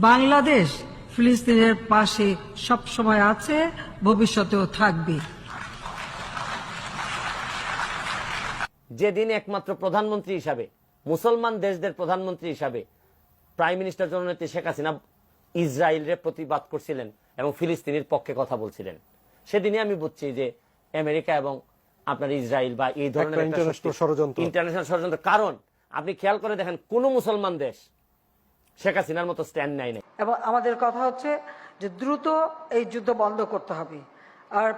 বাংলাদেশ ফিলিস্তিনের পাশে সবসময় আছে, ভবিষ্যতেও থাকবে। যেদিন একমাত্র প্রধানমন্ত্রী হিসাবে, মুসলমান দেশদের প্রধানমন্ত্রী হিসাবে প্রাইম মিনিস্টার জননেত্রী শেখ হাসিনা ইসরায়েলের প্রতিবাদ করছিলেন এবং ফিলিস্তিনের পক্ষে কথা বলছিলেন, সেদিনই আমি বুঝছি যে আমেরিকা এবং আপনার ইসরায়েল বা এই ধরনের ইন্টারন্যাশনাল ষড়যন্ত্র। কারণ আপনি খেয়াল করে দেখেন, কোন মুসলমান দেশ শেখ হাসিনার মতো স্ট্যান্ড নেয় নাই। এবং আমাদের কথা হচ্ছে যে দ্রুত এই যুদ্ধ বন্ধ করতে হবে, আর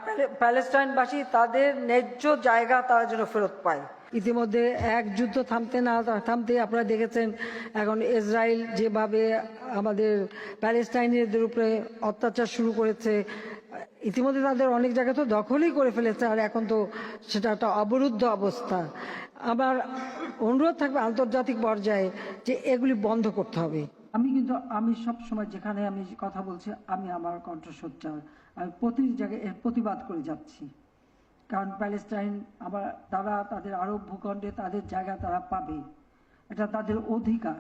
প্যালেস্টাইনবাসী তাদের ন্যায্য জায়গা তারা যেন ফেরত পায়। ইতিমধ্যে এক যুদ্ধ থামতে আপনারা দেখেছেন এখন ইসরায়েল যেভাবে আমাদের প্যালেস্টাইনিদের উপরে অত্যাচার শুরু করেছে। ইতিমধ্যে তাদের অনেক জায়গা তো দখলই করে ফেলেছে, আর এখন তো সেটা একটা অবরুদ্ধ অবস্থা। আমার অনুরোধ থাকবে আন্তর্জাতিক পর্যায়ে যে এগুলি বন্ধ করতে হবে। আমি সব সময় যেখানে আমি কথা বলছি, আমি আমার কণ্ঠস্বর আমি প্রতি জায়গায় এর প্রতিবাদ করে যাচ্ছি। কারণ প্যালেস্টাইন আবার তারা তাদের আরব ভূখণ্ডে তাদের জায়গা তারা পাবে, এটা তাদের অধিকার।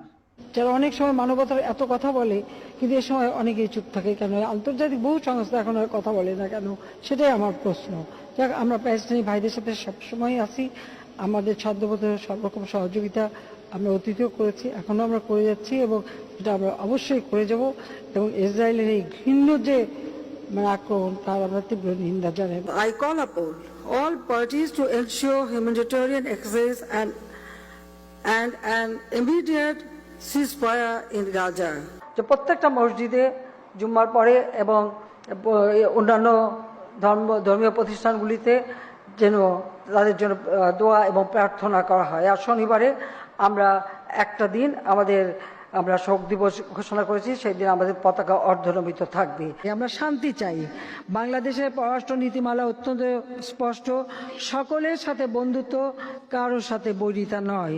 যারা অনেক সময় মানবতার এত কথা বলে, কিন্তু এ সময় অনেকেই চুপ থাকে কেন? আন্তর্জাতিক বহু সংস্থা এখন আর কথা বলে না কেন? সেটাই আমার প্রশ্ন। যাক, আমরা প্যালেস্টাইনি ভাইদের সাথে সবসময় আছি, আমাদের সাধ্যমতো সব রকম সহযোগিতা আমরা অতীতেও করেছি, এখনো আমরা করে যাচ্ছি, এবং এটা আমরা অবশ্যই করে যাব। এবং ইসরায়েলের এই ঘৃণ্য যে আক্রমণ, তার আমরা তীব্র নিন্দা জানাই। I call upon all parties to ensure humanitarian access and an immediate ceasefire in Gaza. যে প্রত্যেকটা মসজিদে জুম্মার পরে এবং অন্যান্য ধর্মীয় প্রতিষ্ঠানগুলিতে যেন তাদের জন্য দোয়া এবং প্রার্থনা করা হয়। আর শনিবারে আমরা একটা দিন আমরা শোক দিবস ঘোষণা করেছি, সেই দিন আমাদের পতাকা অর্ধনমিত থাকবে। আমরা শান্তি চাই। বাংলাদেশের পররাষ্ট্র নীতিমালা অত্যন্ত স্পষ্ট, সকলের সাথে বন্ধুত্ব, কারোর সাথে বৈরিতা নয়।